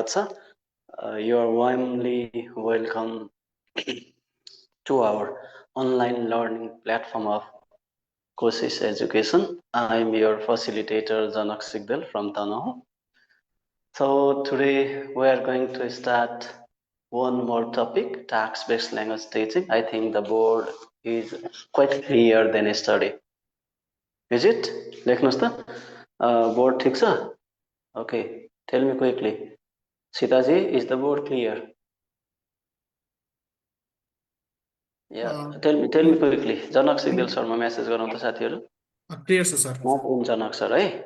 Batsa. You are warmly welcome to our online learning platform of Koshish Education. I am your facilitator Janak Sigdel from Tanaho. So today we are going to start one more topic, task-based language teaching. I think the board is quite clear than yesterday. Is it? लेख्नुस् त board ठिक छ? Okay, tell me quickly. Sitaji, is the board clear? Yeah, tell me quickly. Janak Sigdel sir ma message garau ta साथीहरु. Clear छ sir. Not in Janak sir है.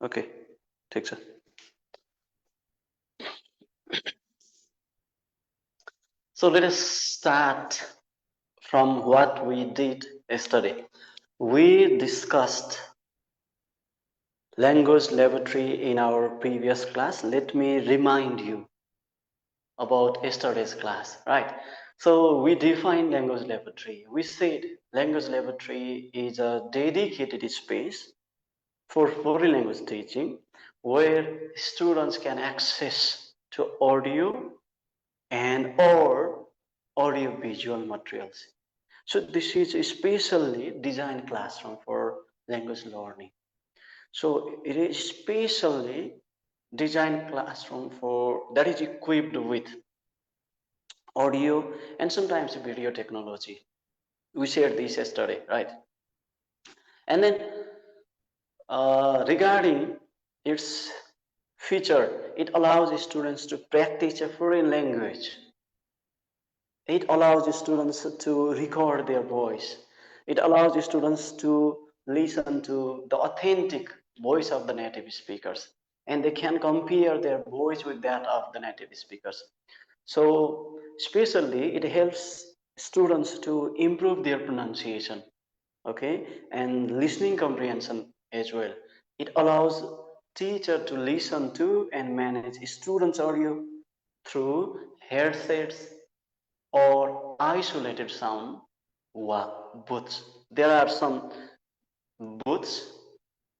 Okay, ठिक छ. So let us start from what we did yesterday. We discussed language laboratory in our previous class. Let me remind you about yesterday's class, right? So we defined language laboratory. We said language laboratory is a dedicated space for foreign language teaching where students can access to audio and or audio visual materials. So this is a specially designed classroom for language learning. So it is specially designed classroom for that is equipped with audio and sometimes video technology. We shared this yesterday, right? And then regarding its feature, it allows students to practice a foreign language. It allows students to record their voice. It allows students to listen to the authentic voice of the native speakers, and they can compare their voice with that of the native speakers. So especially it helps students to improve their pronunciation, okay, and listening comprehension as well. It allows teacher to listen to and manage students' audio through headsets or isolated sound booths. There are some booths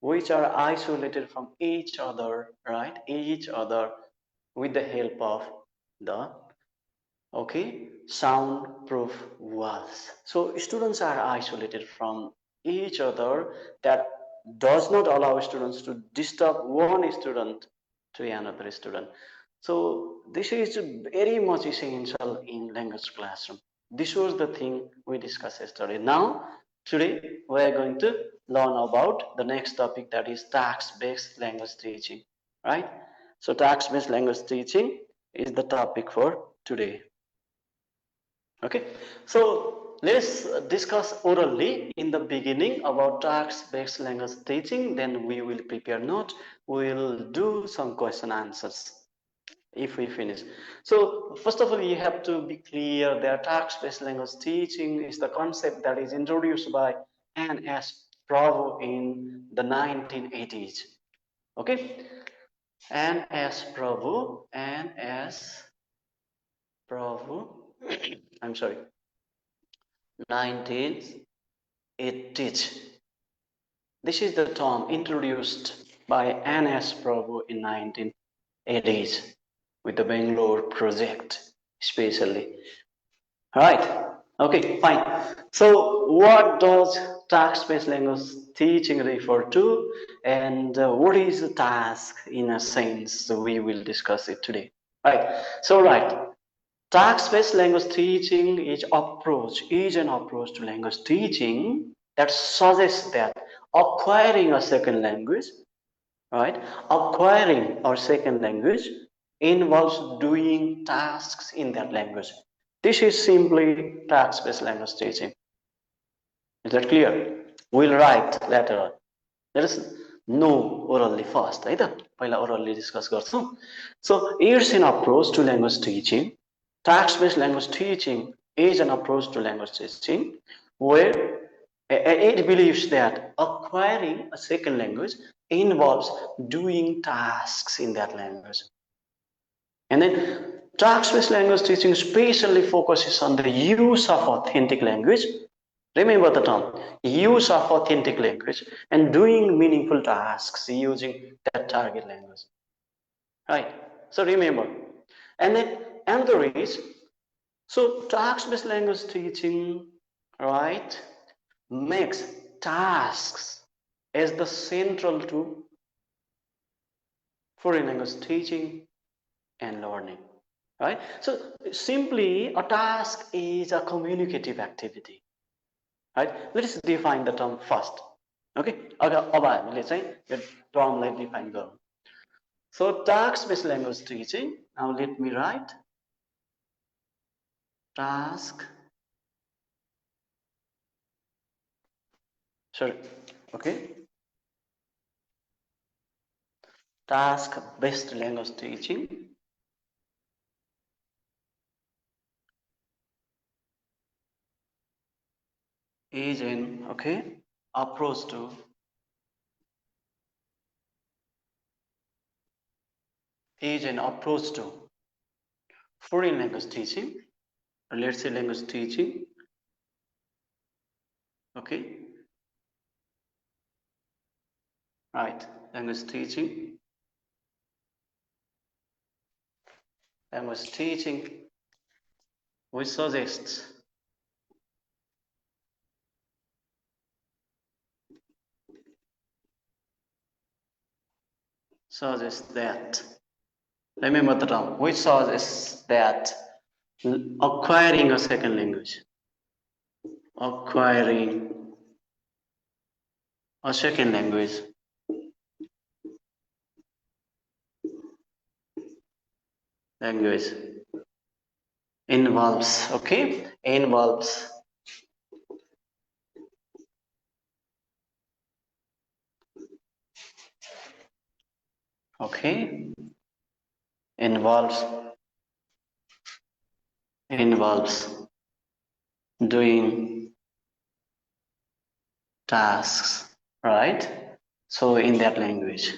which are isolated from each other, right? Each other with the help of the soundproof walls. So students are isolated from each other. That does not allow students to disturb one student to another student. So this is very much essential in language classroom. This was the thing we discussed yesterday. Now, today we are going to learn about the next topic, that is task-based language teaching, right? So task-based language teaching is the topic for today. Okay, so let's discuss orally in the beginning about task-based language teaching. Then we will prepare notes. We will do some question answers if we finish. So first of all, you have to be clear that task-based language teaching is the concept that is introduced by N.S. Prabhu in the 1980s. Okay, N.S. Prabhu, I'm sorry, 1980s. This is the term introduced by N.S. Prabhu in 1980s with the Bangalore project, especially. Right? Okay, fine. So, what does task-based language teaching refer to, and what is the task in a sense? So we will discuss it today. Right. So, task-based language teaching is an approach to language teaching that suggests that acquiring a second language, right? Acquiring our second language involves doing tasks in that language. This is simply task-based language teaching. Is that clear? We'll write later on. Let us know orally first, right? पहिला orally discuss गर्छौं. So, it's an approach to language teaching. Task-based language teaching is an approach to language teaching where it believes that acquiring a second language involves doing tasks in that language. And then task-based language teaching especially focuses on the use of authentic language Remember the term use of authentic language and doing meaningful tasks using that target language. Right? So remember. And then another is so task-based language teaching, right, makes tasks as the central to foreign language teaching and learning. Right? So simply a task is a communicative activity. Right? Let's define the term first. Okay? अब हामीले चाहिँ यो टर्मलाई define गरौँ. So task-based language teaching. Now let me write task. Sorry. Okay. Task-based language teaching is an approach to foreign language teaching, or let's say language teaching. Okay, right, language teaching which suggests that, remember the term, which suggests that acquiring a second language, involves doing tasks, right? So in that language,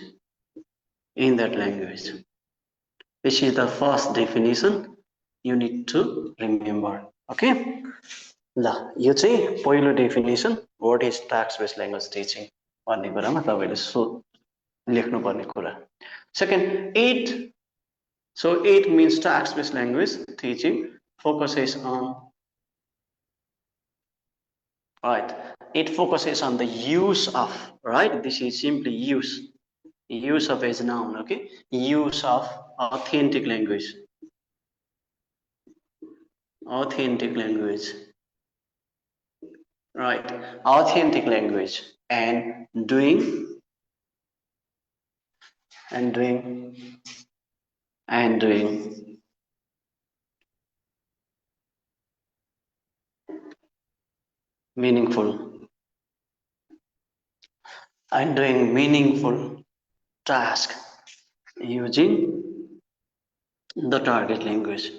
this is the first definition you need to remember. Okay, ल यो चाहिँ पहिलो definition what is task based language teaching भन्ने कुरामा तपाईले लेख्नुपर्ने कुरा. Second, it means task based language teaching focuses on, right, it focuses on the use of, right, this is simply use of as noun. Okay, use of authentic language, right, authentic language and doing meaningful task using the target language.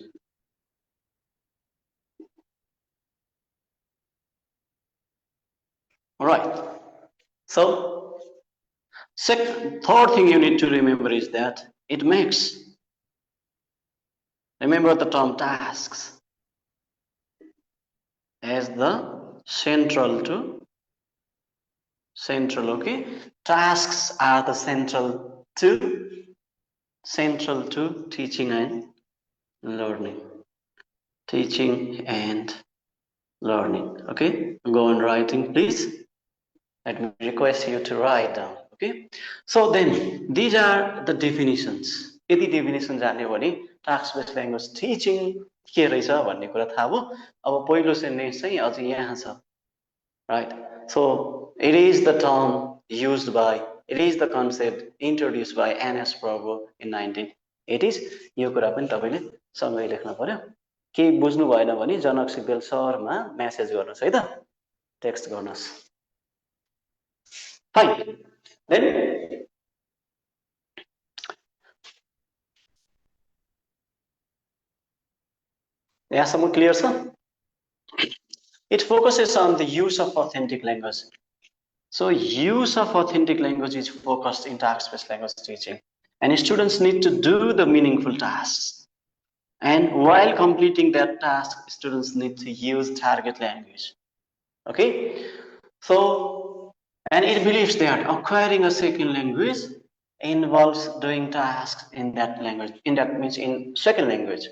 All right. So third thing you need to remember is that it makes, remember the term tasks as the central, okay? Tasks are the central to teaching and learning. Okay, go on writing, please. Let me request you to write down. Okay, so then these are the definitions. यदि definition जान्यो भने task based language teaching के रहेछ भन्ने कुरा थाहा भयो. अब पहिलो सेन्टेन्स चाहिँ अझै यहाँ छ, right? So it is the concept introduced by N.S. Prabhu in 1980s. यो कुरा पनि तपाईले सँगै लेख्न पर्यो. केही बुझ्नु भएन भने जनक सिग्देल सरमा मेसेज गर्नुस् है त, टेक्स्ट गर्नुस्. Fine. Then यहाँसम्म क्लियर छ? It focuses on the use of authentic language. So use of authentic language is focused in task-based language teaching, and students need to do the meaningful tasks. And while completing that task, students need to use target language. Okay, so and it believes that acquiring a second language involves doing tasks in that language. In that means in second language.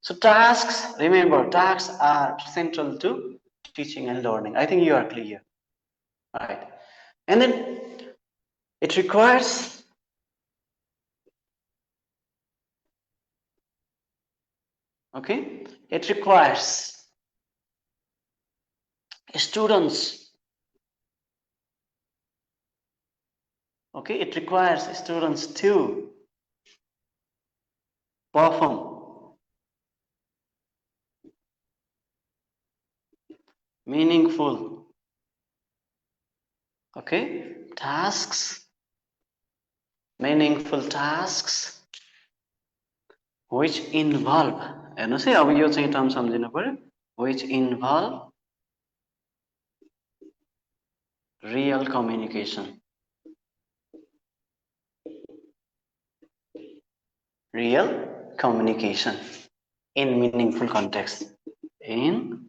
So tasks, remember, tasks are central to teaching and learning. I think you are clear, right? And then it requires, okay, it requires students, okay, it requires students to perform meaningful, okay, tasks, meaningful tasks which involve, हेर्नुहोस् है, अब यो चाहिँ term सम्झिनु पर्यो, which involve real communication, real communication in meaningful context, in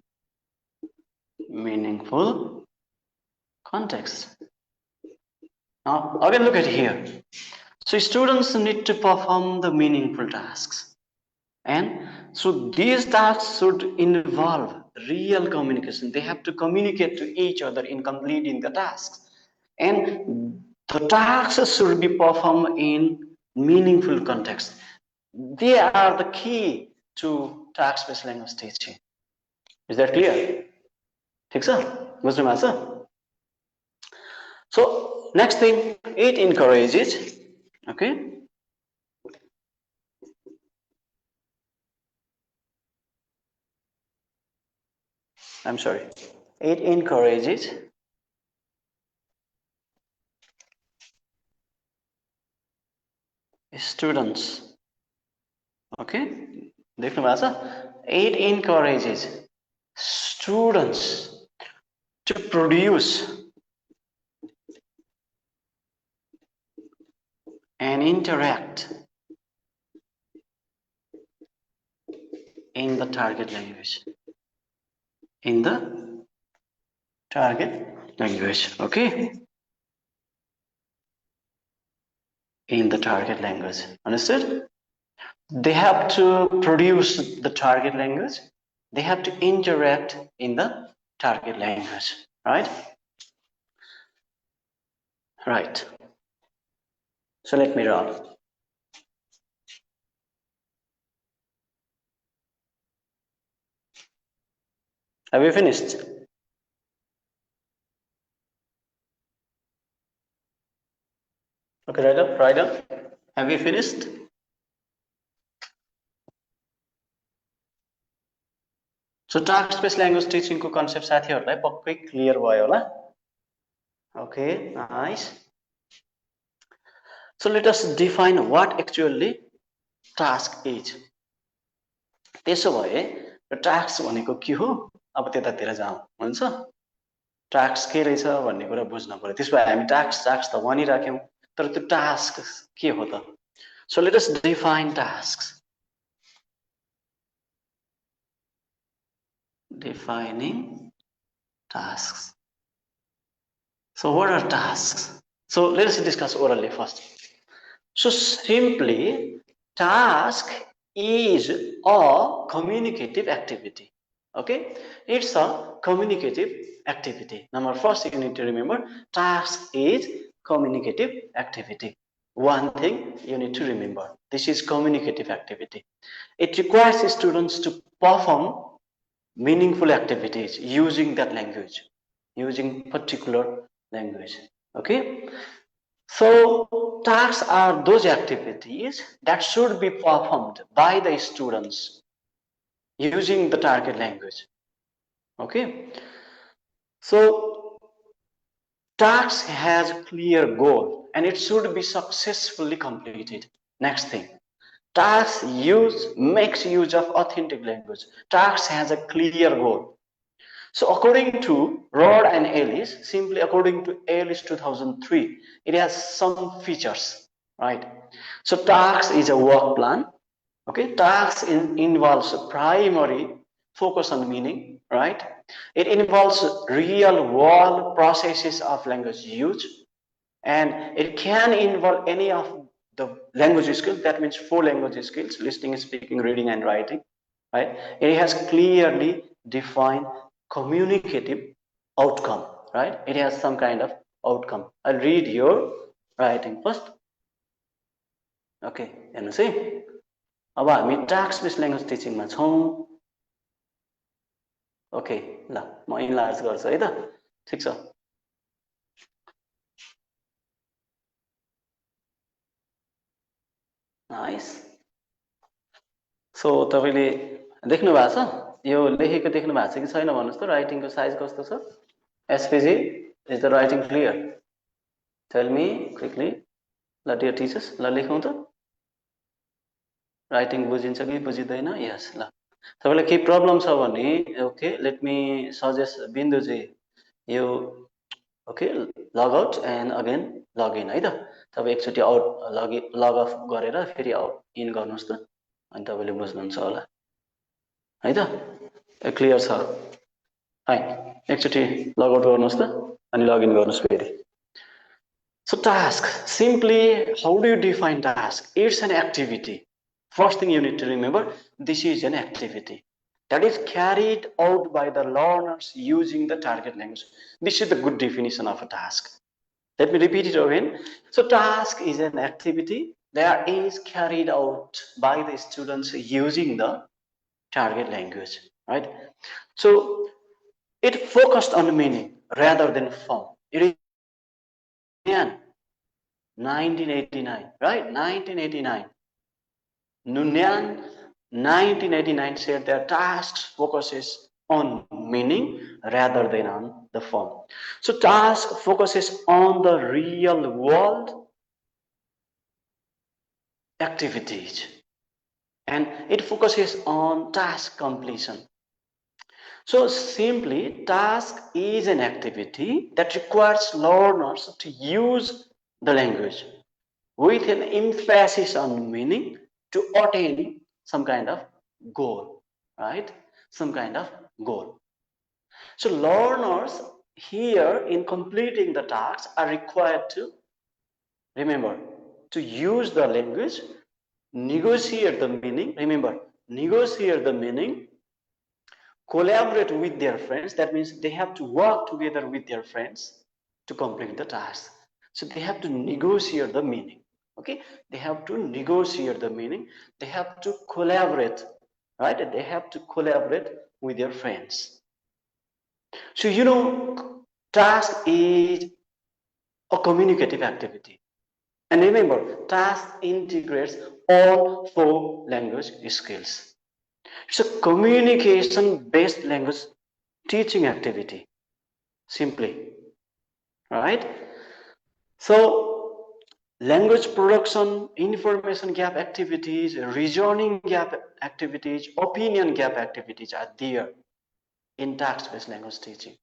meaningful context. Now again look at here. So students need to perform the meaningful tasks, and so these tasks should involve real communication. They have to communicate to each other in completing the tasks, and the tasks should be performed in meaningful context. They are the key to task-based language teaching. Is that clear? ठिक छ, बुझ्नु भएको छ? So next thing, it encourages, okay, I'm sorry, it encourages students, okay, देख्नु भएको छ? It encourages students to produce and interact in the target language, in the target language, okay, in the target language, understood? They have to produce the target language, they have to interact in the target language, right? Right. So let me run. Have you finished? Okay, right up. Have you finished? So task-based language teaching को concept साथीहरुलाई पक्कै clear भयो होला? Okay, nice. So let us define what actually task is. त्यसो भए task भनेको के हो? अब त्यतातिर जाउँ, हुन्छ? टास्क के रहेछ भन्ने कुरा बुझ्न पर्यो. त्यसो भए हामी टास्क त भनिराख्यौं, तर त्यो टास्क के हो त? So let us define tasks. Defining tasks. So what are tasks? So let us discuss orally first. So simply, task is a communicative activity. Okay, it's a communicative activity. Number first, you need to remember, task is communicative activity. One thing you need to remember, this is communicative activity. It requires students to perform meaningful activities using that language, using particular language. Okay, so tasks are those activities that should be performed by the students using the target language. Okay, so task has a clear goal and it should be successfully completed. Next thing, task makes use of authentic language. Task has a clear goal. So according to Rod and Ellis, simply according to Ellis 2003, it has some features, right? So task is a work plan. Okay, task involves a primary focus on meaning, right? It involves real world processes of language use, and it can involve any of the language skills. That means 4 language skills: listening, speaking, reading, and writing. Right? It has clearly defined communicative outcome. Right? It has some kind of outcome. I'll read your writing first. Okay, हेर्नुहोस् है, अब हामी task based language टिचिङमा छौँ. Okay, ल म enlarge गर्छु है त. ठिक छ. नाइस. सो तपाईँले देख्नु भएको छ, यो लेखेको देख्नु भएको छ कि छैन भन्नुहोस् त. राइटिङको साइज कस्तो छ? एसपिजी, is the writing clear? Tell me quickly. ल डियर टिचर्स, ल लेखौँ त. राइटिङ बुझिन्छ कि बुझिँदैन? यस. ल तपाईँलाई केही प्रब्लम छ भने ओके, लेट मी सजेस्ट बिन्दुजी, यो okay log out and again log in है त. तपाईँ एकचोटि आउट लग अफ गरेर फेरि आउट इन गर्नुहोस् त, अनि तपाईँले बुझ्नुहुन्छ होला है त. क्लियर छ है? एकचोटि लग आउट गर्नुहोस् त अनि लगइन गर्नुहोस् फेरि. So task, simply how do you define task? It's an activity. First thing you need to remember, this is an activity that is carried out by the learners using the target language. This is the good definition of a task. Let me repeat it again. So task is an activity that is carried out by the students using the target language, right? So it focused on meaning rather than form. It is 1989, right? 1989. Nunyan, 1989 said their tasks focuses on meaning rather than on the form. So task focuses on the real world activities, and it focuses on task completion. So simply, task is an activity that requires learners to use the language with an emphasis on meaning to attain some kind of goal, right? Some kind of goal. So learners here in completing the tasks are required to, remember, to use the language, negotiate the meaning, remember, negotiate the meaning, collaborate with their friends. That means they have to work together with their friends to complete the task. So they have to negotiate the meaning. Okay, they have to negotiate the meaning. They have to collaborate, right? They have to collaborate with their friends. So you know, task is a communicative activity. And remember, task integrates all 4 language skills. It's a communication-based language teaching activity, simply, right? So, language production, information gap activities, reasoning gap activities, opinion gap activities are there in task-based language teaching.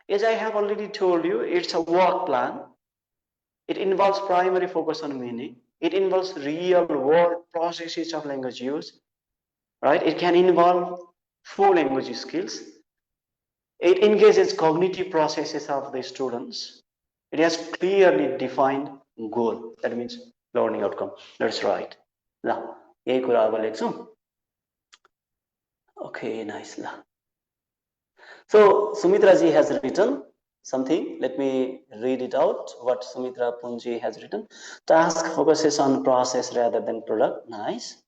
As I have already told you, it's a work plan. It involves primary focus on meaning. It involves real-world processes of language use. Right? It can involve 4 language skills. It engages cognitive processes of the students. It has clearly defined goal. That means learning outcome. That's right. La, यही कुरा अब लेख्छौं. Okay, nice. La. So Sumitra ji has written something. Let me read it out. What Sumitra Punji has written. Task focuses on process rather than product. Nice.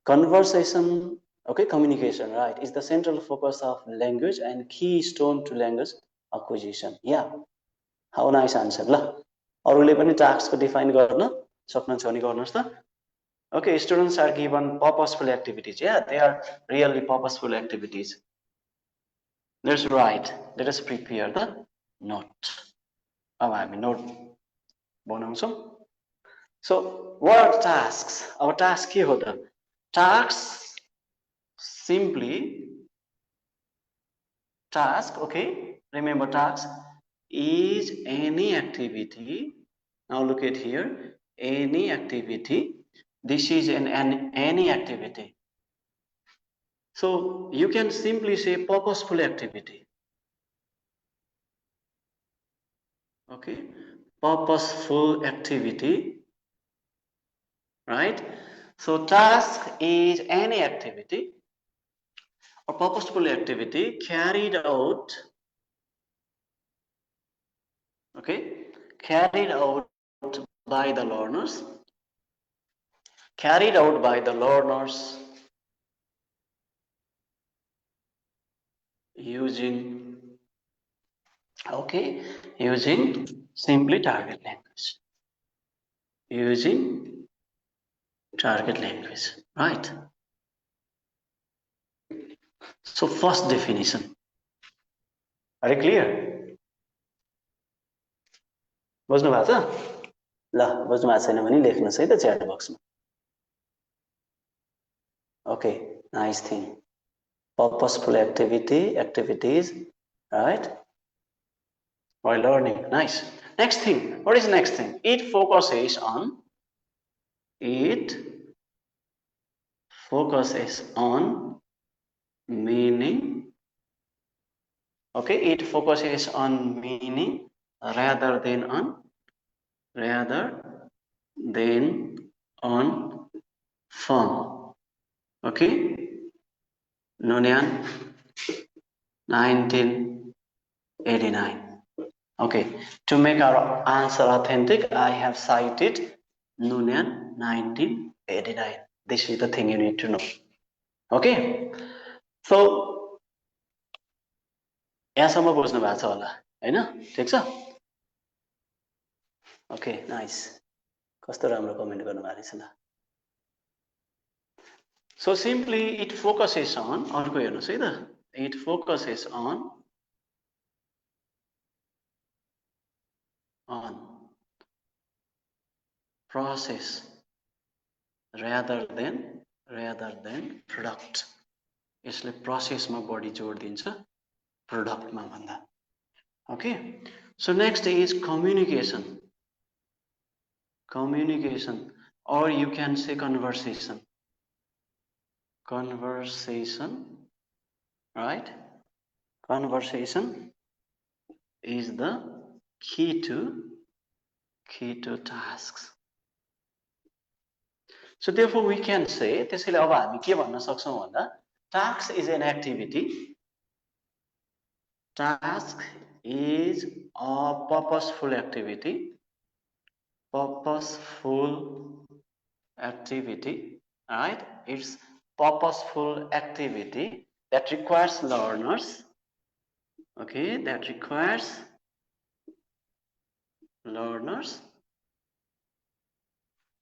Conversation, okay, communication, right, is the central focus of language and keystone to language acquisition. Yeah, how nice answer. ल अरूले पनि task को define गर्न सक्नुहुन्छ भने गर्नुहोस् त. Okay, students are given purposeful activities. Yeah, they are really purposeful activities. That's right. Let us prepare the note. अब हामी note बनाउँछौं. So what are tasks? Our task के हो त? Tasks, simply, task, okay, remember task is any activity. Now look at here, any activity. This is any activity. So you can simply say purposeful activity. Okay, purposeful activity, right? So task is any activity or purposeful activity carried out, okay, carried out by the learners, carried out by the learners using, okay, using simply target language, using target language, right? So first definition, are you clear? बुझ्नु भएको छ? ल बुझ्नु भएको छैन भने लेख्नुहोस् है त च्याट बक्समा. Okay, nice thing. Purposeful activity, activities, right? While learning, nice. Next thing, what is next thing? It focuses on meaning. Okay, it focuses on meaning rather than on form. Okay, Nunyan, 1989. Okay, to make our answer authentic, I have cited Nunyan 1989. This is the thing you need to know. Okay, so यहाँसम्म बुझ्नु भएको छ होला हैन? ठिक छ? Okay, nice. कस्तो राम्रो comment गर्नु भएको रहेछ ल. So simply it focuses on, अर्को हेर्नुस् है त, it focuses on process rather than product. यसले प्रोसेसमा बढी जोड दिन्छ प्रोडक्टमा भन्दा. Okay, so next is communication, or you can say conversation, right? Conversation is the key to tasks. So therefore we can say, त्यसैले अब हामी के भन्न सक्छौं भन्दा, task is an activity, task is a purposeful activity, right? It's purposeful activity that requires learners, okay, that requires learners.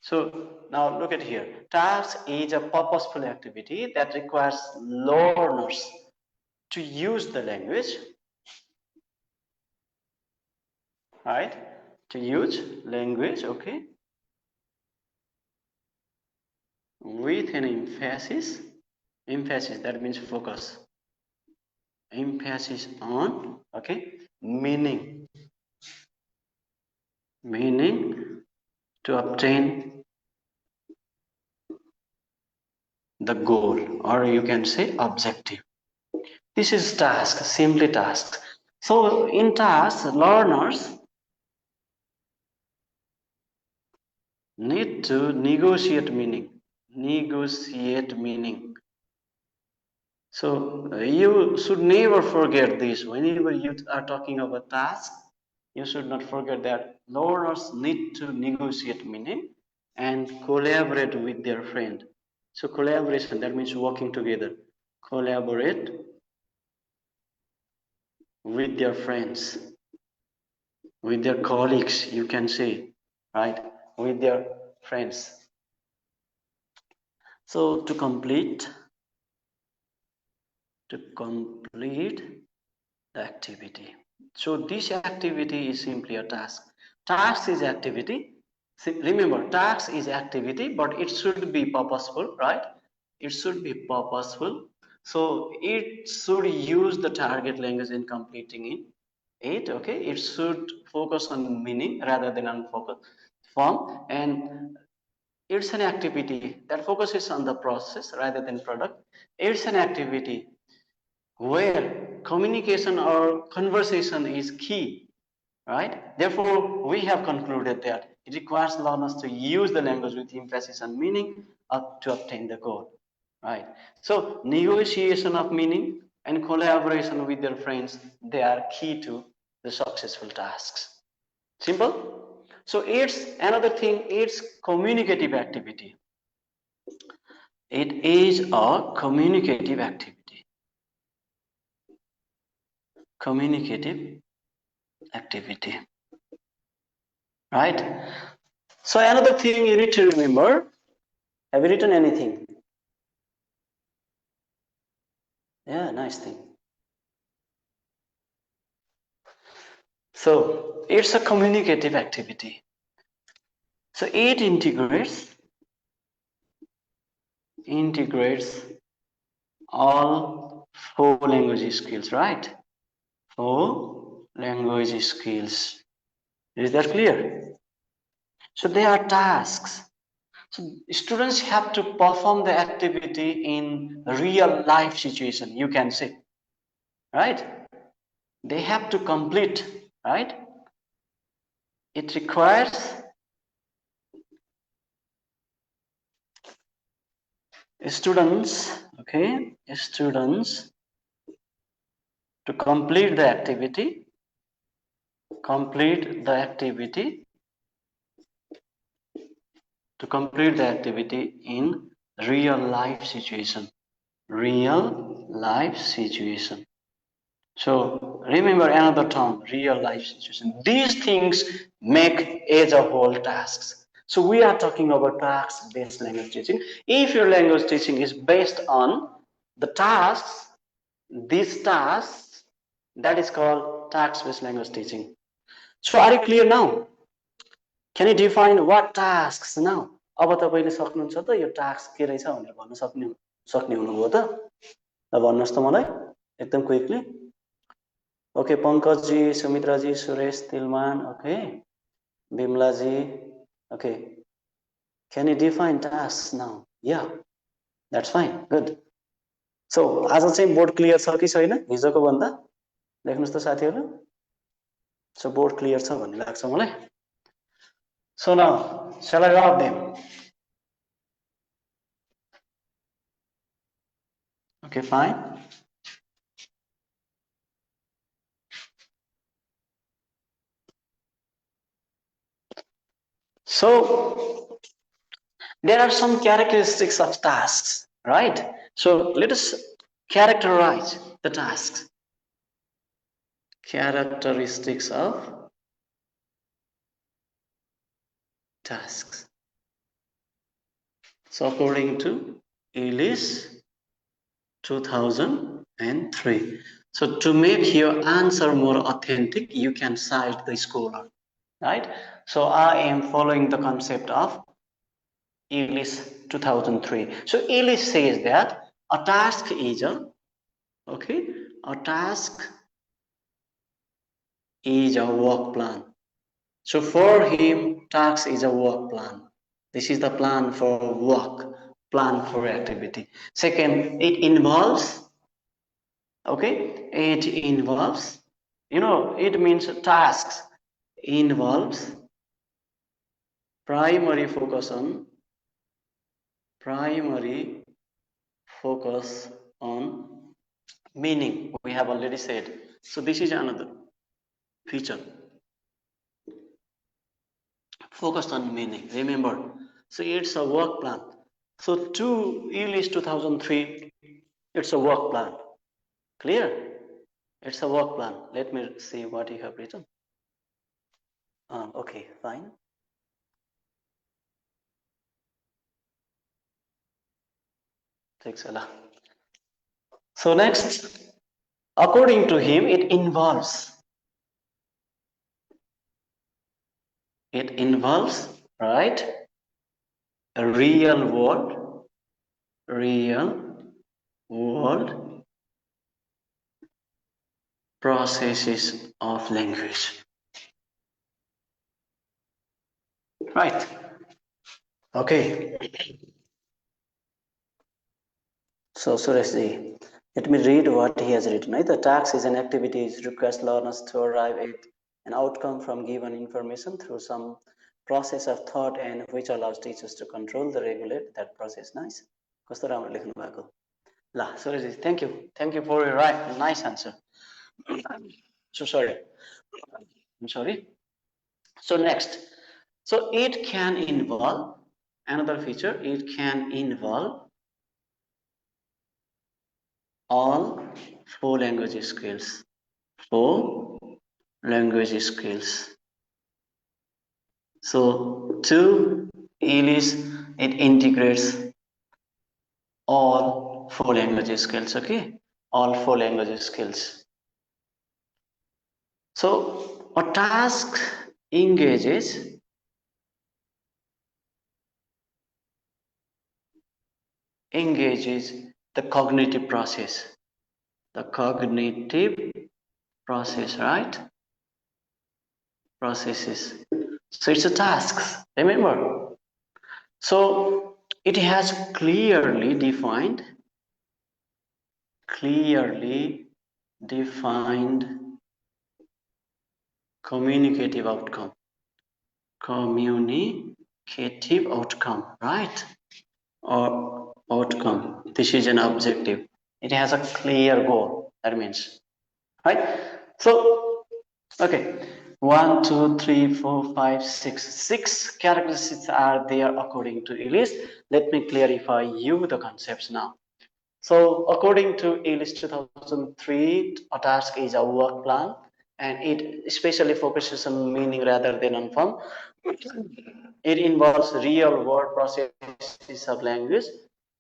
So now look at here, task is a purposeful activity that requires learners to use the language, right? To use language, okay, with an emphasis, that means focus, emphasis on, okay, meaning to obtain the goal, or you can say objective. This is task, simply task. So in task, learners need to negotiate meaning. So you should never forget this. Whenever you are talking about task, you should not forget that learners need to negotiate meaning and collaborate with their friend. So collaboration, that means working together. Collaborate with their friends, with their colleagues, you can say, right? With their friends. So to complete the activity. So this activity is simply a task. Task is activity. Remember, task is activity, but it should be purposeful, right? It should be purposeful. So it should use the target language in completing it, okay? It should focus on meaning rather than on form, and It's an activity that focuses on the process rather than product. It's an activity where communication or conversation is key, right? Therefore, we have concluded that it requires learners to use the language with emphasis and meaning to obtain the goal, right? So, negotiation of meaning and collaboration with their friends, they are key to the successful tasks. Simple? So, it's another thing, it's communicative activity. It is a communicative activity. Communicative activity. Right? So another thing you need to remember, have you written anything? Yeah, nice thing. So it's a communicative activity. So it integrates all four language skills, right? Four language skills. Is that clear? So they are tasks. So students have to perform the activity in real life situation, you can say, right? They have to complete, right? It requires students, okay, students to complete the activity, to complete the activity in real life situation, real life situation. So remember another term, real life situation. These things make as a whole tasks. So we are talking about task-based language teaching. If your language teaching is based on the tasks, these tasks, that is called task-based language teaching. So are you clear now? Can you define what tasks now? अब तपाईले सक्नुहुन्छ त यो task के रहेछ भनेर भन्न सक्ने हुनुभयो त? ल भन्नुस् त मलाई एकदम quickly. Okay, Pankajji, Sumitraji, Suresh, Tilman, okay. Bimlaji, okay. Can you define tasks now? Yeah, that's fine, good. So, आज चाहिँ बोर्ड क्लियर छ कि छैन हिजोको भन्दा? लेख्नुस् त साथीहरु. So, board clear छ भन्ने लाग्छ मलाई. So now, shall I rub them? Okay, fine. So, there are some characteristics of tasks, right? So, let us characterize the tasks. Characteristics of tasks. So, according to Ellis 2003. So, to make your answer more authentic, you can cite the scholar, right? So, I am following the concept of Ellis 2003. So, Ellis says that a task is a work plan. So, for him, task is a work plan. This is the plan for work, plan for activity. Second, it involves, it means tasks, involves primary focus on meaning, we have already said. So this is another feature. Focused on meaning, remember. So it's a work plan. So to Ellis 2003, it's a work plan. Clear? It's a work plan. Let me see what you have written. Okay, fine. Takes a lot. So next, according to him, it involves, right, a real world processes of language. Right. Okay. So Sureshji, let me read what he has written. The task is an activity which requires learners to arrive at an outcome from given information through some process of thought and which allows teachers to control the regulate that process. Nice. कस्तो राम्रो लेख्नु भएको ल सुरेशजी thank you for your right nice answer. So sorry. I'm sorry. So next, so it can involve another feature. It can involve all four language skills. Four language skills. So two English it integrates all four language skills. Okay, all four language skills. So a task engages the cognitive process. The cognitive process, right? Processes. So it's a task, remember. So it has clearly defined communicative outcome. Communicative outcome, right? Or outcome. This is an objective. It has a clear goal. That means, right? So, okay. 1, 2, 3, 4, 5, 6. 6 characteristics are there according to Ellis. Let me clarify you the concepts now. So according to Ellis 2003, a task is a work plan and it especially focuses on meaning rather than on form. It involves real world processes of language.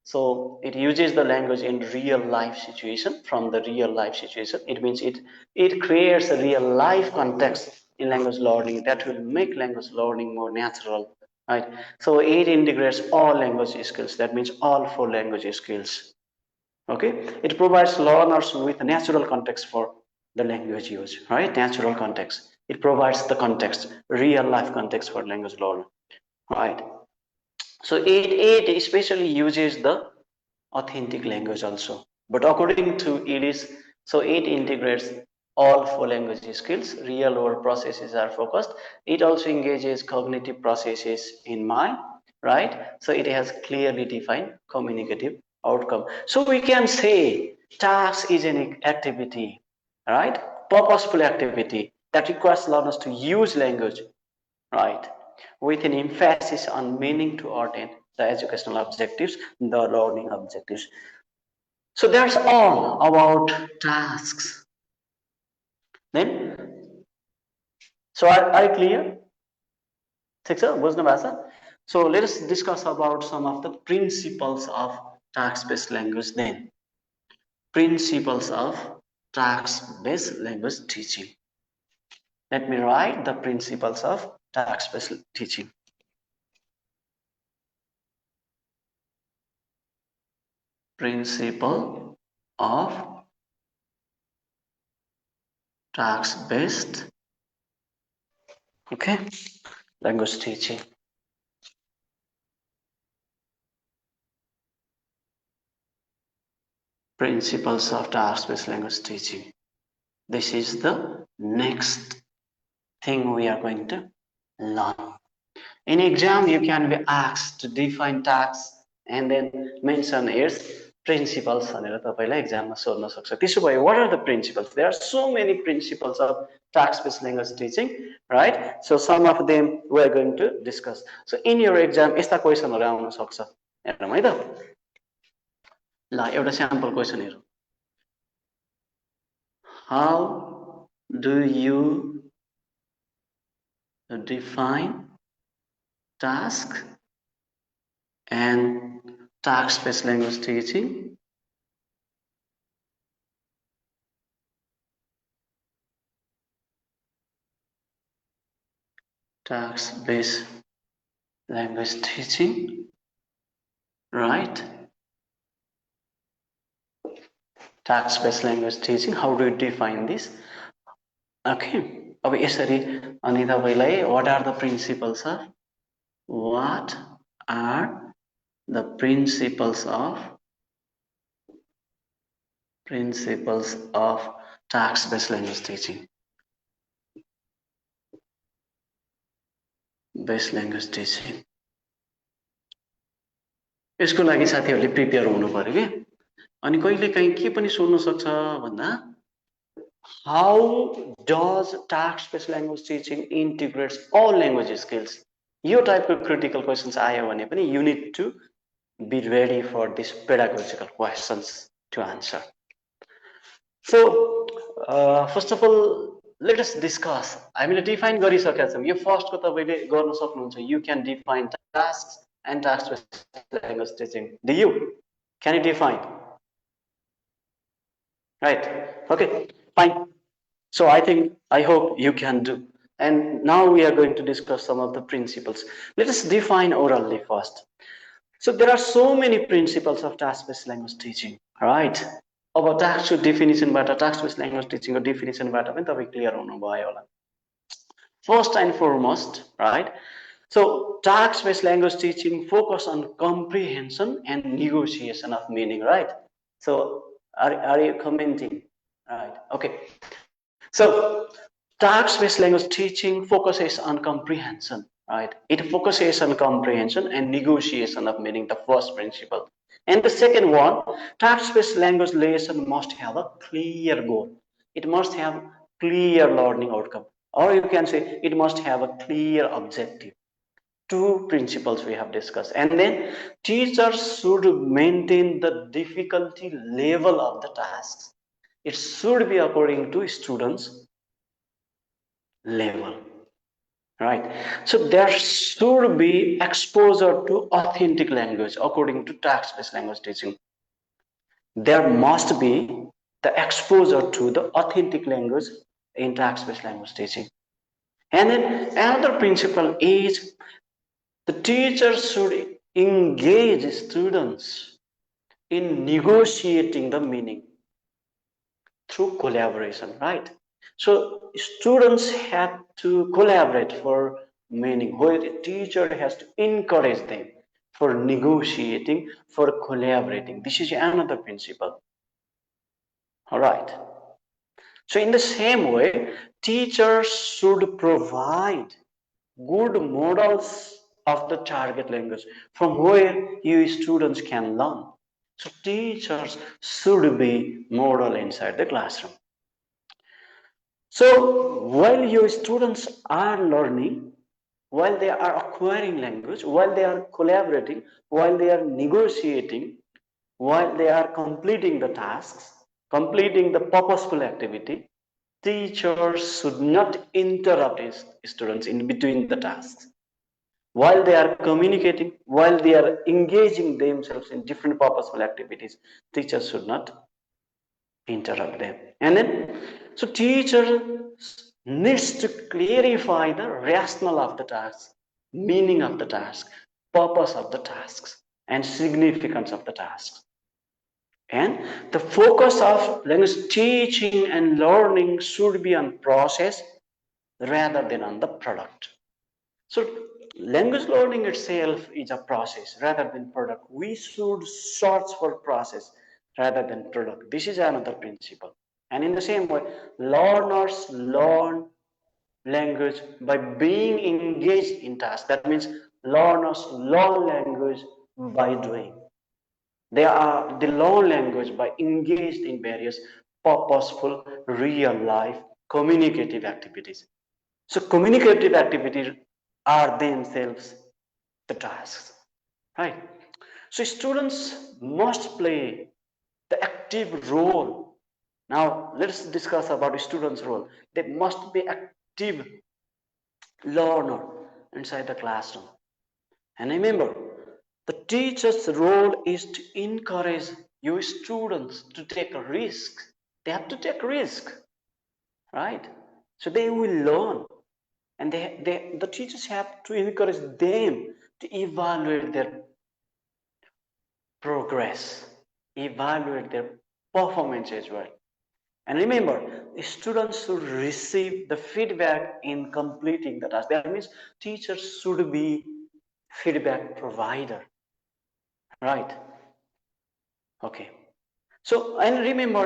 So it uses the language in real life situation from the real life situation. It means it creates a real life context in language learning that will make language learning more natural, right? So it integrates all language skills. That means all four language skills. Okay, it provides learners with a natural context for the language use, right? Natural context. It provides the context, real life context for language learning, right? So it especially uses the authentic language also. But according to Ellis, so it integrates all four language skills, real world processes are focused. It also engages cognitive processes in mind, right? So it has clearly defined communicative outcome. So we can say task is an activity, right? Purposeful activity that requires learners to use language, right? With an emphasis on meaning to attain the educational objectives, the learning objectives. So that's all about tasks. Then, so are you clear? So let us discuss about some of the principles of task-based language then. Principles of task-based language teaching. Let me write the principles of task-based teaching. Principle of task-based, okay, language teaching. Principles of task-based language teaching. This is the next thing we are going to learn. In exam, you can be asked to define tasks and then mention its principles. Exam what are the principles? There are so many principles of task-based language teaching, right? So some of them we are going to discuss. So in your exam, यस्ता क्वेशनहरु आउन सक्छ हेरौँ है त ल एउटा sample question हेरौँ How do you define task and task-based language teaching? Task-based language teaching, right? Task-based language teaching, how do you define this? Okay, अब यसरी अनि तपाईलाई what are the principles of what are the principles of task-based language teaching. Based language teaching. यसको लागि साथीहरूले prepare हुनु पर्यो के अनि कहिले काहीँ के पनि सोध्न सक्छ भन्दा how does task-based language teaching integrates all language skills? यो टाइपको क्रिटिकल क्वेशन्स आयो भने पनि you need to be ready for this pedagogical questions to answer. So, first of all, let us discuss. हामीले define गरिसकेका छौँ यो फर्स्ट को तपाईले गर्न सक्नुहुन्छ. You can define tasks and task-based language teaching. Do you? Can you define? Right. Okay. Fine. So I hope you can do. And now we are going to discuss some of the principles. Let us define orally first. So there are so many principles of task-based language teaching, right? अब task definitionबाट task-based language teaching को definitionबाट पनि तपाई clear हुनुभयो होला. First and foremost, right? So task-based language teaching focus on comprehension and negotiation of meaning, right? So are you commenting? Right. Okay. So task-based language teaching focuses on comprehension, right? It focuses on comprehension and negotiation of meaning, the first principle. And the second one, task-based language lesson must have a clear goal. It must have clear learning outcome. Or you can say it must have a clear objective. Two principles we have discussed. And then teachers should maintain the difficulty level of the tasks. It should be according to students' level, right? So there should be exposure to authentic language according to task-based language teaching. There must be the exposure to the authentic language in task-based language teaching. And then another principle is the teacher should engage students in negotiating the meaning through collaboration, right? So students have to collaborate for meaning, where the teacher has to encourage them for negotiating, for collaborating. This is another principle. All right. So in the same way, teachers should provide good models of the target language from where you students can learn. So teachers should be model inside the classroom. So while your students are learning, while they are acquiring language, while they are collaborating, while they are negotiating, while they are completing the tasks, completing the purposeful activity, teachers should not interrupt students in between the tasks. While they are communicating, while they are engaging themselves in different purposeful activities, teachers should not interrupt them. And then, so teacher needs to clarify the rationale of the task, meaning of the task, purpose of the tasks, and significance of the tasks. And the focus of language teaching and learning should be on process rather than on the product. So language learning itself is a process rather than product. We should search for process rather than product. This is another principle. And in the same way, learners learn language by being engaged in tasks. That means learners learn language by doing. They learn language by engaged in various purposeful, real life, communicative activities. So communicative activities are themselves the tasks, right? So students must play the active role. Now let's discuss about students' role. They must be active learner inside the classroom. And remember, the teacher's role is to encourage your students to take a risk. They have to take risk, right? So they will learn. And the teachers have to encourage them to evaluate their progress, evaluate their performance as well. And remember, the students should receive the feedback in completing the task. That means teachers should be feedback provider, right? Okay. So, and remember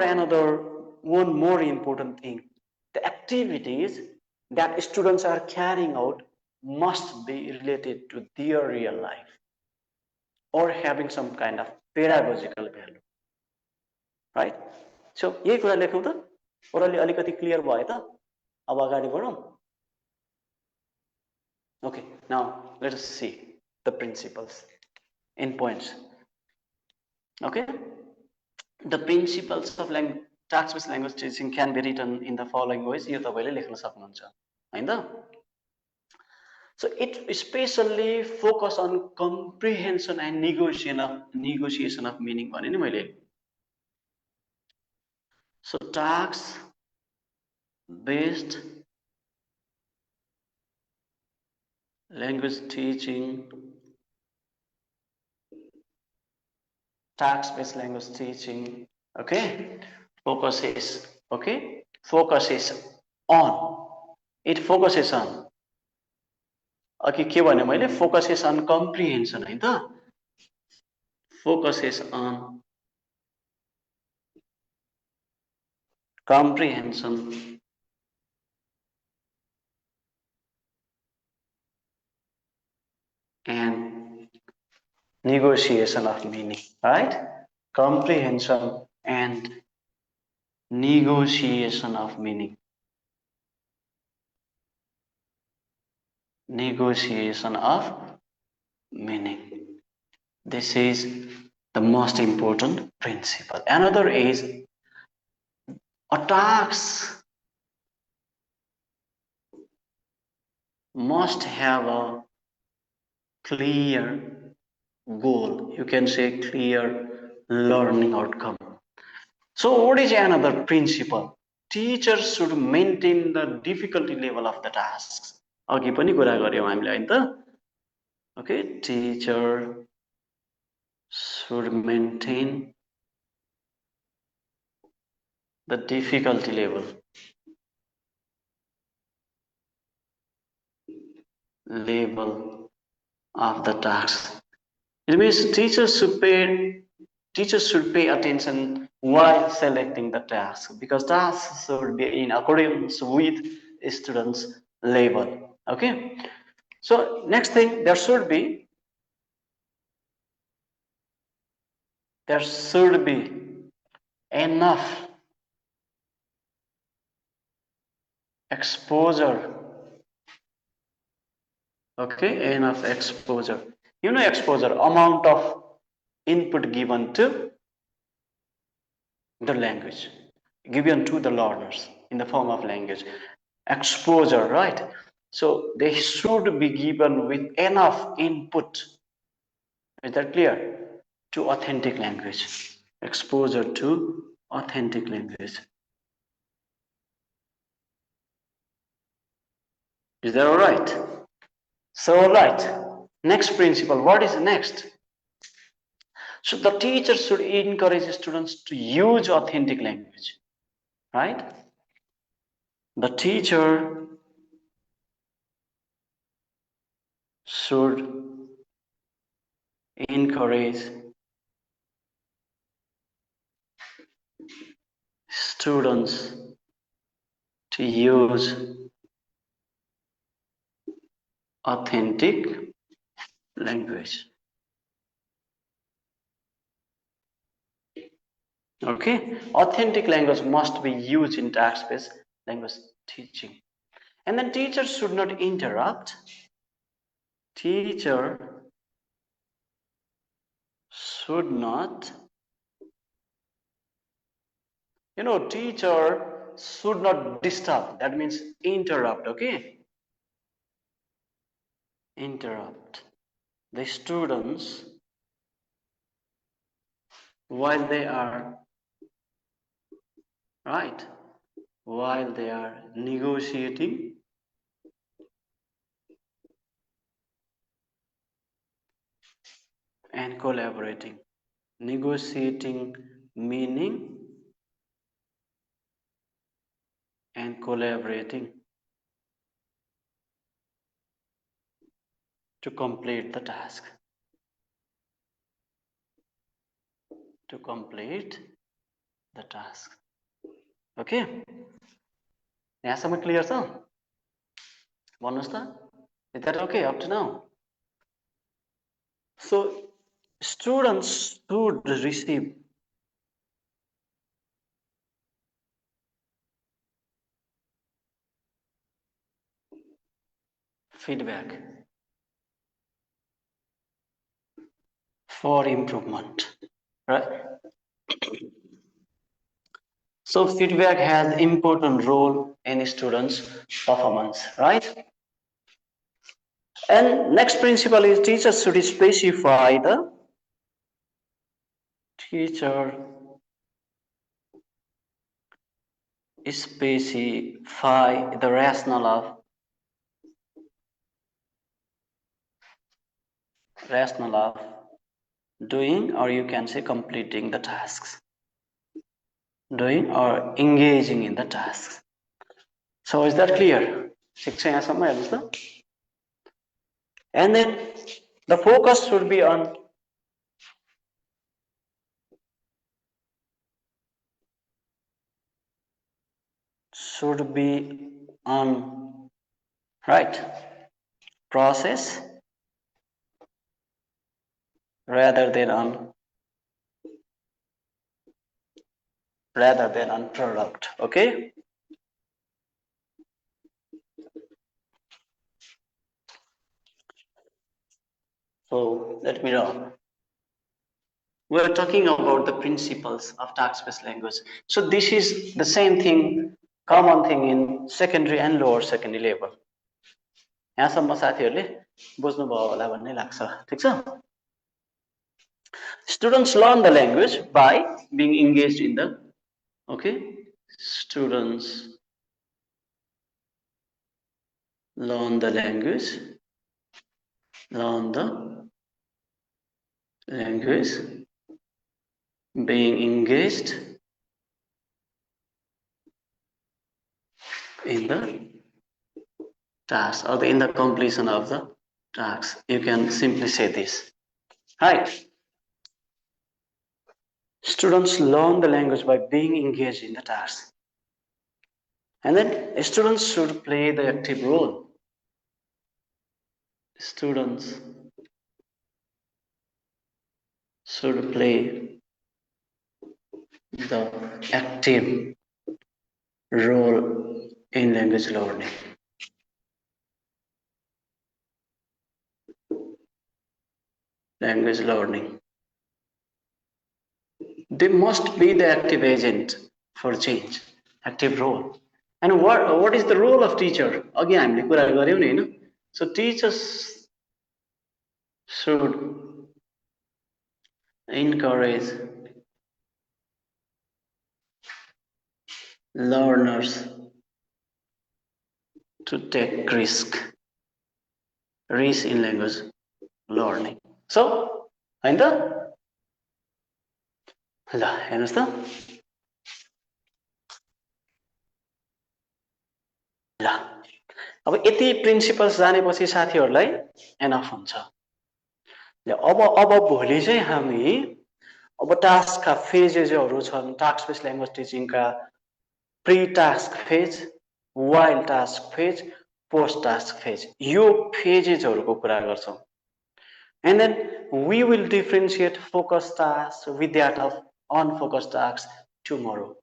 one more important thing. The activities that students are carrying out must be related to their real life or having some kind of pedagogical value, right? So, यही कुरा लेखौँ त orally अलिकति clear भयो त अब अगाडि बढौँ. Okay, now let us see the principles in points. Okay, the principles of task-based language teaching can be written in the following ways. यो तपाईले लेख्न सक्नुहुन्छ हैन त. So it especially focus on comprehension and negotiation of meaning भने नि मैले. So task based language teaching, task-based language teaching, okay, focuses on, it focuses on, okay, के भने मैले focuses on comprehension हैन त, focuses on comprehension and negotiation of meaning, right? Comprehension and negotiation of meaning. Negotiation of meaning. This is the most important principle. Another is a task must have a clear goal. You can say clear learning outcome. So what is another principle? Teachers should maintain the difficulty level of the tasks. अघि पनि कुरा गर्यौं हामीले हैन त. Okay, teacher should maintain the difficulty level of the task. It means teachers should pay attention while selecting the task, because tasks should be in accordance with students' level. Okay. So next thing, there should be enough exposure. Okay, enough exposure. You know exposure, amount of input given to the language, given to the learners in the form of language. Exposure, right? So they should be given with enough input. Is that clear? To authentic language. Exposure to authentic language. Is that all right? So, all right. Next principle. What is next? So the teacher should encourage students to use authentic language, right? The teacher should encourage students to use authentic language. Okay, authentic language must be used in task-based language teaching. And then teachers should not interrupt. Teacher should not, teacher should not disturb. That means interrupt, okay? Interrupt the students while they are negotiating and collaborating. Negotiating meaning and collaborating to complete the task. To complete the task. Okay? यहाँसम्म clear छ? भन्नुस् त? Is that okay up to now? So students should receive feedback for improvement, right? So feedback has important role in students' performance, right? And next principle is teachers should specify the rationale of doing, or you can say completing the tasks. Doing or engaging in the tasks. So is that clear? And then the focus should be on right process rather than on product. Okay. So let me know. We're talking about the principles of task-based language. So this is the same thing, common thing in secondary and lower secondary level. यहाँसम्म साथीहरूले बुझ्नुभयो होला भन्ने लाग्छ, ठीक छ? Students learn the language by being engaged in the, okay? Students learn the language being engaged in the task or in the completion of the task. You can simply say this, right? Students learn the language by being engaged in the task. And then students should play the active role. Students should play the active role in language learning. They must be the active agent for change, active role. And what is the role of teacher? Again, हामीले कुरा गर्यौं नि हैन. So teachers should encourage learners to take risk in language learning. So, हैन त? ल हेर्नुस् त. ल अब यति प्रिन्सिपल्स जानेपछि साथीहरुलाई एनफ हुन्छ. अब भोलि चाहिँ हामी अब टास्कका फेजेसहरु छन्. टास्क बेस्ड ल्याङ्ग्वेज टिचिङका pre task phase, while task phase, post task phase. यो फेजेसहरुको कुरा गर्छौं. And then we will differentiate focus tasks with that of unfocused tasks tomorrow.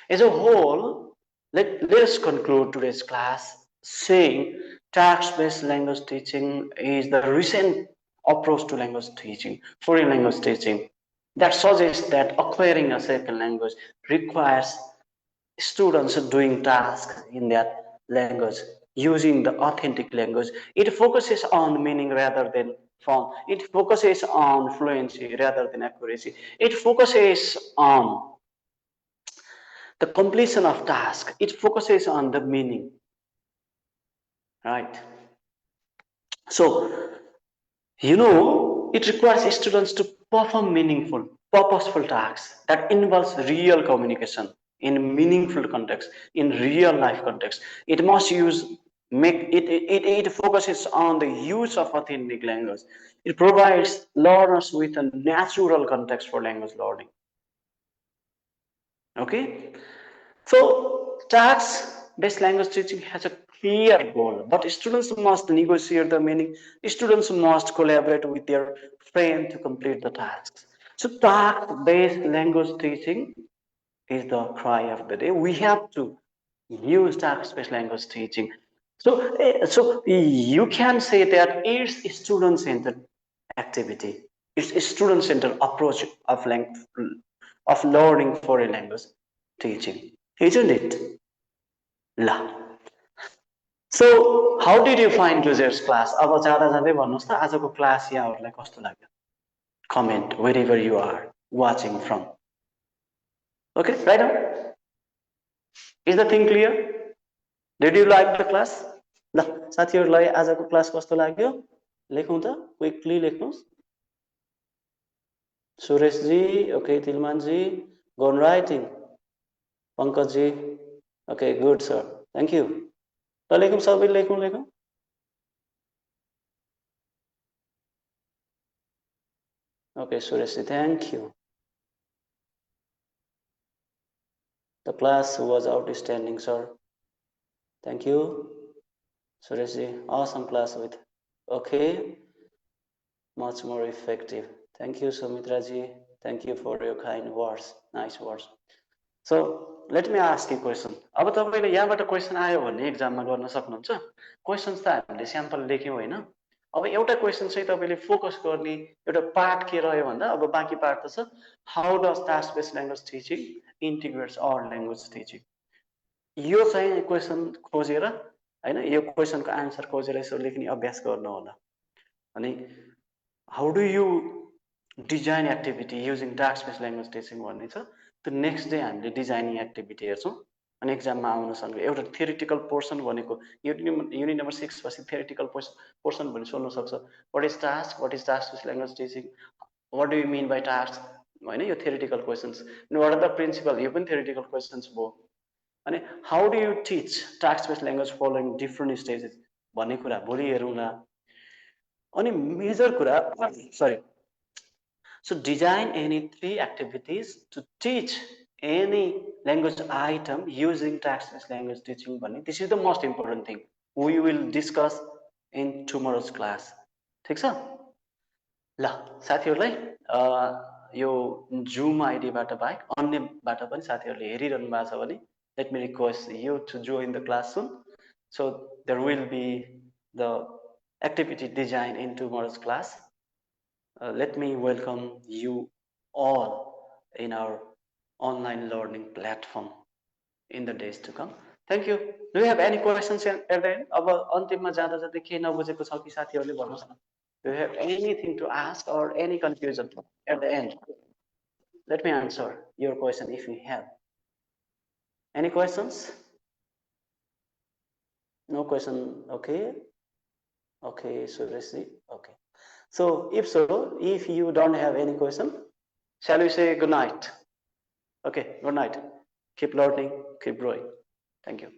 As a whole, let's conclude today's class saying task-based language teaching is the recent approach to language teaching, foreign language teaching, that suggests that acquiring a second language requires students doing tasks in that language, using the authentic language. It focuses on meaning rather than form. It focuses on fluency rather than accuracy. It focuses on the completion of task. It focuses on the meaning, right? So, it requires students to perform meaningful, purposeful tasks that involves real communication in meaningful context, in real life context. It must use It focuses on the use of authentic language. It provides learners with a natural context for language learning. Okay, so task-based language teaching has a clear goal, but students must negotiate the meaning. Students must collaborate with their friend to complete the tasks. So task-based language teaching is the cry of the day. We have to use task-based language teaching. So you can say that it's student-centered activity. It's a student-centered approach of learning foreign language teaching, isn't it? La. So how did you find today's class? अब जाँदा जाँदै भन्नुहोस् त आजको class यहाँहरूलाई कस्तो लाग्यो? Comment wherever you are watching from. Okay, right now? Is the thing clear? Did you like the class? ल साथीहरूलाई आजको क्लास कस्तो लाग्यो? लेखौँ त क्विकली लेख्नुहोस्. Suresh ji, okay, तिलमान ji, go on writing. Pankaj ji, okay, good sir, thank you. ल लेखौँ सबै लेखौँ. Okay, Suresh ji, thank you. The class was outstanding, sir. Thank you. Suresh ji, awesome class with. Okay, much more effective. Thank you, Sumitra ji. Thank you for your kind words. Nice words. So, let me ask you a question. अब तपाईले यहाँबाट question आयो भने एक्जाममा गर्न सक्नुहुन्छ. Questions त हामीले sample लेख्यौं हैन. अब एउटा क्वेशन चाहिँ तपाईले फोकस गर्ने एउटा पार्ट के रह्यो भन्दा अब बाँकी पार्ट त छ how does task based language teaching integrates our language teaching. यो चाहिँ क्वेशन खोजेर हैन यो क्वेशनको आन्सर खोजेर यसो लेख्ने अभ्यास गर्नु होला. अनि how do you design activity using task based language teaching भन्ने छ. त्यो नेक्स्ट डे हामीले डिजाइनिङ एक्टिभिटी हेर्छौँ अनि एक्जाममा आउनसँग एउटा थ्योरिटिकल पोर्सन भनेको युनिट नम्बर 6 पछि थ्योरिटिकल पोर्सन भन्ने सोध्न सक्छ. What is task based language teaching, what do you mean by task हैन यो थ्योरिटिकल क्वेशन्स. अनि व्हाट आर द प्रिन्सिपल यो पनि थ्योरिटिकल क्वेशन्स भयो. अनि how do you teach task based language following different stages भन्ने कुरा भोलि हेरौँला. अनि मेजर कुरा सरी. So design any 3 activities to teach any language item using task-based language teaching. This is the most important thing. We will discuss in tomorrow's class. ठीक छ? ल साथीहरुलाई यो Zoom ID बाट बाहेक अन्यबाट पनि साथीहरुले हेरिरहनु भएको छ भने let me request you to join the class soon. So there will be the activity design in tomorrow's class. Let me welcome you all in our online learning platform in the days to come. Thank you. Do you have any questions at the end? अब अन्तिममा जाँदा जाँदै के नबुझेको छ कि साथीहरुले भन्नुस् न. Do you have anything to ask or any confusion at the end? Let me answer your question if you have. Any questions? No question. Okay. Okay, Sureshji. Okay. So, if you don't have any question, shall we say good night? Okay, good night. Keep learning, keep growing. Thank you.